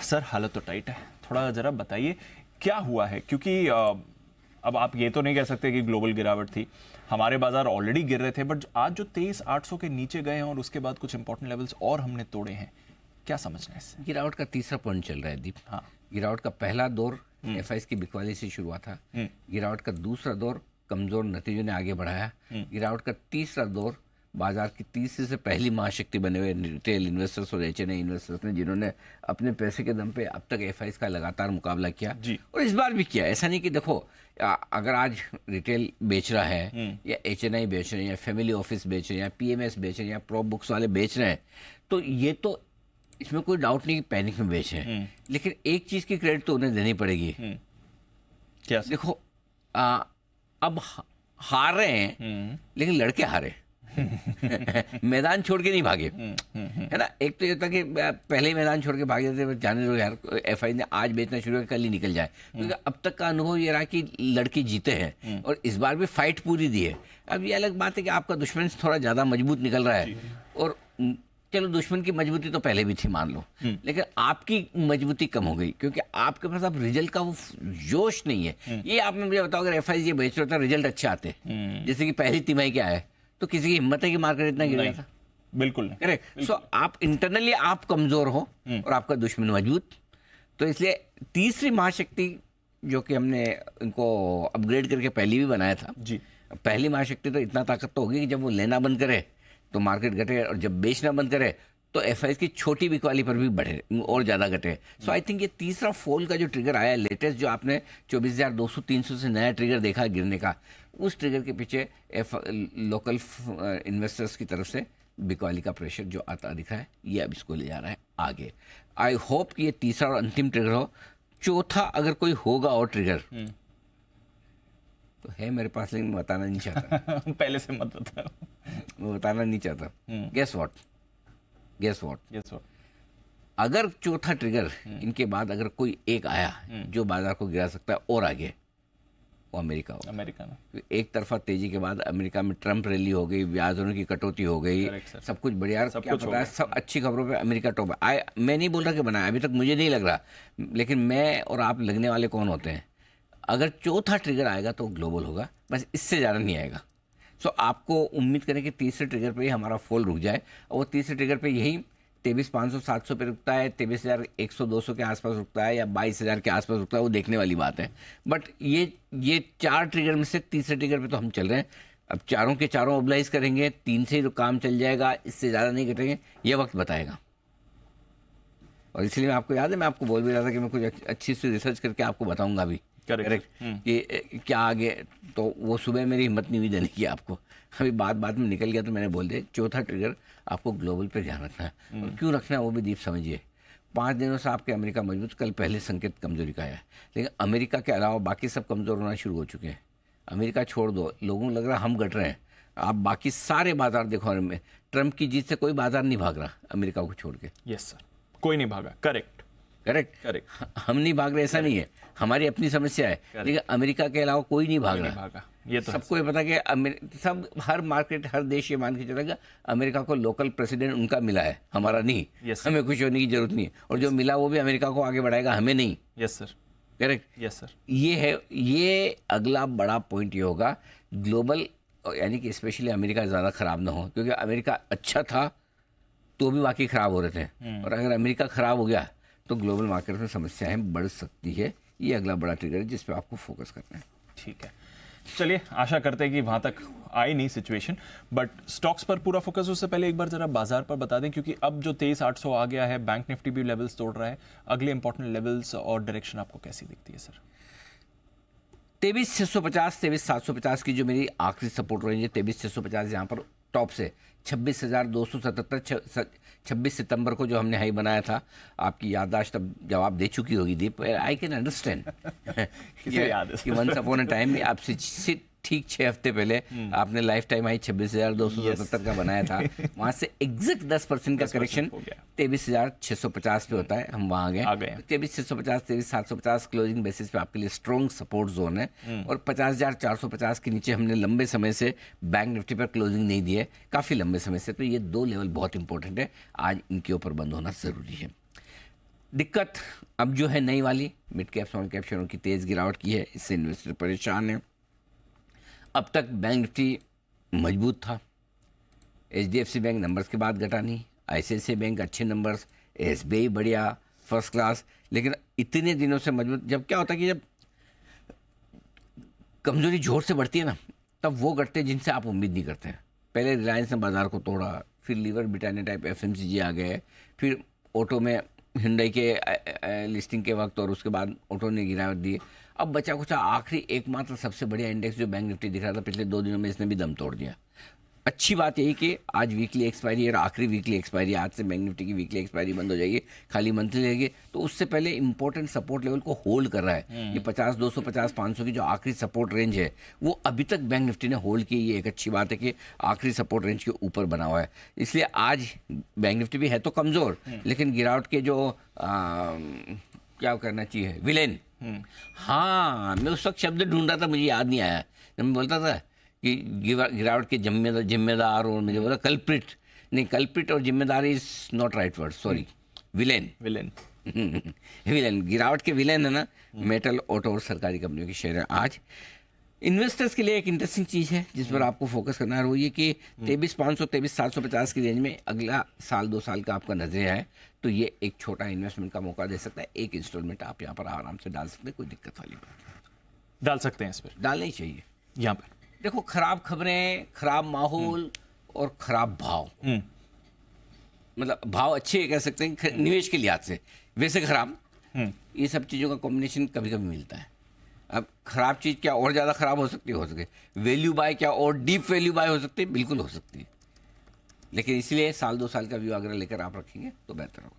Sir हालत तो tight है, थोड़ा जरा बताइए क्या हुआ है, क्योंकि अब आप ये तो नहीं कह सकते कि ग्लोबल गिरावट थी, हमारे बाजार ऑलरेडी गिर रहे थे, बट आज जो 23,800 के नीचे गए हैं और उसके बाद कुछ इंपॉर्टेंट लेवल्स और हमने तोड़े हैं, क्या समझना है इससे? गिरावट का तीसरा पॉइंट चल रहा है दीप। हाँ, गिरावट का पहला दौर एफआईएस की बिकवाली से शुरू हुआ था। गिरावट का दूसरा दौर कमजोर नतीजों ने आगे बढ़ाया। गिरावट का तीसरा दौर बाजार की तीसरी से पहली महाशक्ति बने हुए रिटेल इन्वेस्टर्स और एचएनआई इन्वेस्टर्स ने, जिन्होंने अपने पैसे के दम पे अब तक एफआईएस का लगातार मुकाबला किया और इस बार भी किया। ऐसा नहीं कि देखो अगर आज रिटेल बेच रहा है या एचएनआई बेच रहे हैं या फैमिली ऑफिस बेच रहे हैं या पीएमएस बेच रहे हैं या प्रॉप बुक्स वाले बेच रहे हैं, तो ये तो इसमें कोई डाउट नहीं कि पैनिक में बेच रहे हैं। लेकिन एक चीज की क्रेडिट तो उन्हें देनी पड़ेगी। क्या देखो अब हार रहे हैं लेकिन लड़के हारे मैदान छोड़ के नहीं भागे, है ना। एक तो ये था कि पहले ही मैदान छोड़ के भागे थे, जाने दो यार, एफआई ने आज बेचना शुरू किया, कल ही निकल जाए, क्योंकि अब तक का अनुभव ये रहा कि लड़के जीते हैं और इस बार भी फाइट पूरी दी है। अब ये अलग बात है कि आपका दुश्मन थोड़ा ज्यादा मजबूत निकल रहा है, और चलो दुश्मन की मजबूती तो पहले भी थी मान लो, लेकिन आपकी मजबूती कम हो गई क्योंकि आपके पास अब रिजल्ट का वो जोश नहीं है। ये आपने मुझे बताओ, अगर एफआई ये बेच रहा था, रिजल्ट अच्छे आते, जैसे कि पहली तिमाही क्या है, तो किसी की हिम्मत है कि मार्केट इतना गिर जाता? बिल्कुल नहीं। करेक्ट। सो आप इंटरनली आप कमजोर हो और आपका दुश्मन मजबूत, तो इसलिए तीसरी महाशक्ति जो कि हमने इनको अपग्रेड करके पहली भी बनाया था जी, पहली महाशक्ति, तो इतना ताकत तो होगी कि जब वो लेना बंद करे तो मार्केट घटे और जब बेचना बंद करे तो एफआईएस की छोटी बिकवाली पर भी बढ़े और ज्यादा घटे। सो आई थिंक ये तीसरा फॉल का जो ट्रिगर आया लेटेस्ट, जो आपने 24,200-300 से नया ट्रिगर देखा गिरने का, उस ट्रिगर के पीछे लोकल इन्वेस्टर्स की तरफ से बिकवाली का प्रेशर जो आता दिखा है, ये अब इसको ले जा रहा है आगे। आई होप कि ये तीसरा और अंतिम ट्रिगर हो। चौथा अगर कोई होगा और ट्रिगर तो है मेरे पास, लेकिन बताना नहीं चाहता पहले से मत बताओ, मैं बताना नहीं चाहता। गेस व्हाट, अगर चौथा ट्रिगर इनके बाद अगर कोई एक आया जो बाजार को गिरा सकता है और आगे, वो अमेरिका होगा। अमेरिका में एक तरफा तेजी के बाद अमेरिका में ट्रंप रैली हो गई, ब्याज दरों की कटौती हो गई, सब कुछ बढ़िया, क्या पता है, सब अच्छी खबरों पे अमेरिका टॉप है। मैं नहीं बोल रहा कि बनाया, अभी तक मुझे नहीं लग रहा, लेकिन मैं और आप लगने वाले कौन होते हैं? अगर चौथा ट्रिगर आएगा तो ग्लोबल होगा, बस इससे ज़्यादा नहीं आएगा। सो आपको उम्मीद करें कि तीसरे ट्रिगर पे ही हमारा फॉल रुक जाए, और वो तीसरे ट्रिगर पे यही 23,500-700 पे रुकता है, 23,100-200 के आसपास रुकता है, या 22,000 के आसपास रुकता है, वो देखने वाली बात है। बट ये चार ट्रिगर में से तीसरे ट्रिगर पे तो हम चल रहे हैं। अब चारों के चारों मोबिलाइज करेंगे, 3 से ही काम चल जाएगा, इससे ज़्यादा नहीं घटेंगे, ये वक्त बताएगा। और इसलिए मैं आपको याद है, मैं आपको बोल भी रहा था कि मैं कुछ अच्छी सी रिसर्च करके आपको बताऊंगा अभी। करेक्ट कि क्या आगे, तो वो सुबह मेरी हिम्मत नहीं हुई देने की आपको, अभी बात में निकल गया तो मैंने बोल दिया। चौथा ट्रिगर आपको ग्लोबल पे ध्यान रखना है, और क्यों रखना है वो भी दीप समझिए। 5 दिनों से आपके अमेरिका मजबूत, कल पहले संकेत कमजोरी का है, लेकिन अमेरिका के अलावा बाकी सब कमजोर होना शुरू हो चुके हैं। अमेरिका छोड़ दो, लोगों को लग रहा हम घट रहे हैं, आप बाकी सारे बाजार देखो, ट्रंप की जीत से कोई बाजार नहीं भाग रहा अमेरिका को छोड़ के। यस सर, कोई नहीं भागा। करेक्ट, हम नहीं भाग रहे ऐसा नहीं है, हमारी अपनी समस्या है, लेकिन अमेरिका के अलावा कोई नहीं भाग रहा। ये तो सबको ये पता कि सब हर मार्केट हर देश ये मान के चलेगा अमेरिका को लोकल प्रेसिडेंट उनका मिला है, हमारा नहीं। हमें खुश होने की जरूरत नहीं है, और जो मिला वो भी अमेरिका को आगे बढ़ाएगा, हमें नहीं। Yes sir, correct. Yes sir, ये है, ये अगला बड़ा पॉइंट ये होगा ग्लोबल, यानी कि स्पेशली अमेरिका ज़्यादा खराब ना हो, क्योंकि अमेरिका अच्छा था तो भी बाकी खराब हो रहे थे, और अगर अमेरिका खराब हो गया तो ग्लोबल मार्केट में समस्याएं बढ़ सकती है। ये अगला बड़ा ट्रिगर है जिस पे आपको फोकस करना है। ठीक है, चलिए आशा करते हैं कि वहां तक आई नहीं सिचुएशन, बट स्टॉक्स पर पूरा फोकस। उससे पहले एक बार जरा बाजार पर बता दें, क्योंकि अब जो 23,800 आ गया है, बैंक निफ्टी भी लेवल्स तोड़ रहा है, अगले इंपॉर्टेंट लेवल्स और डायरेक्शन आपको कैसी दिखती है सर? 23,650 23,750 की जो मेरी आखिरी सपोर्ट रेंज है, 23,650 यहाँ पर टॉप से 26,277, 26 सितंबर को जो हमने हाई बनाया था, आपकी याददाश्त अब जवाब दे चुकी होगी दीप, आई कैन अंडरस्टैंड कि वंस अपॉन अ टाइम आपसे ठीक 6 हफ्ते पहले आपने लाइफ टाइम हाई 26,277 का बनाया था, वहां से एग्जैक्ट 10% का करेक्शन 23,650 पे होता है, हम वहां आ गए। 23,650 23,750 क्लोजिंग बेसिस पे आपके लिए स्ट्रॉन्ग सपोर्ट जोन है, और 50,450 के नीचे हमने लंबे समय से बैंक निफ्टी पर क्लोजिंग नहीं दी है, काफी लंबे समय से, तो ये 2 लेवल बहुत इंपॉर्टेंट है, आज इनके ऊपर बंद होना जरूरी है। दिक्कत अब जो है नई वाली, मिड कैप स्मॉल कैप शेयरों की तेज़ गिरावट की है, इससे इन्वेस्टर परेशान है। अब तक बैंक निफ्टी मजबूत था, HDFC बैंक नंबर्स के बाद घटा नहीं, ICICI बैंक अच्छे नंबर्स, SBI बढ़िया फर्स्ट क्लास, लेकिन इतने दिनों से मजबूत। जब क्या होता है कि जब कमजोरी जोर से बढ़ती है ना, तब वो घटते हैं जिनसे आप उम्मीद नहीं करते हैं। पहले रिलायंस ने बाजार को तोड़ा, फिर लीवर ब्रिटानिया टाइप FMCG आ गए, फिर ऑटो में हिंडई के लिस्टिंग के वक्त और उसके बाद ऑटो ने गिरावट दी। अब बचा कुछ आखिरी एकमात्र सबसे बढ़िया इंडेक्स जो बैंक निफ्टी दिख रहा था पिछले 2 दिनों में, इसने भी दम तोड़ दिया। अच्छी बात यही कि आज वीकली एक्सपायरी है और आखिरी वीकली एक्सपायरी, आज से बैंक निफ्टी की वीकली एक्सपायरी बंद हो जाएगी, खाली मंथली रहेगी। तो उससे पहले इंपॉर्टेंट सपोर्ट लेवल को होल्ड कर रहा है। ये 50, 250, 500 की जो आखिरी सपोर्ट रेंज है वो अभी तक बैंक निफ्टी ने होल्ड की। ये एक अच्छी बात है कि आखिरी सपोर्ट रेंज के ऊपर बना हुआ है। इसलिए आज बैंक निफ्टी भी है तो कमज़ोर, लेकिन गिरावट के जो क्या करना चाहिए विलेन, हाँ मैं उस वक्त शब्द ढूंढ रहा था, मुझे याद नहीं आया। जब मैं बोलता था कि गिरावट के जिम्मेदार और मुझे बोला कल्प्रिट, नहीं कल्प्रिट और जिम्मेदार is not right word, sorry, villain villain गिरावट के विलेन है ना, मेटल, ऑटो और सरकारी कंपनियों के शेयर हैं। आज इन्वेस्टर्स के लिए एक इंटरेस्टिंग चीज़ है जिस पर आपको फोकस करना है, वो ये कि 23,500 23,750 की रेंज में अगला साल 2 साल का आपका नजरिया है, तो ये एक छोटा इन्वेस्टमेंट का मौका दे सकता है। एक इंस्टॉलमेंट आप यहाँ पर आराम से डाल सकते हैं, कोई दिक्कत वाली बात डाल सकते हैं इस पर, डालना ही चाहिए। यहाँ पर देखो खराब खबरें, खराब माहौल और खराब भाव, मतलब भाव अच्छे कह सकते हैं निवेश के लिहाज से, वैसे खराब, ये सब चीज़ों का कॉम्बिनेशन कभी कभी मिलता है। अब खराब चीज़ क्या और ज़्यादा खराब हो सकती है, हो सके वैल्यू बाय क्या और डीप वैल्यू बाय हो सकती है, बिल्कुल हो सकती है। लेकिन इसलिए साल 2 साल का व्यू अगर लेकर आप रखेंगे तो बेहतर होगा।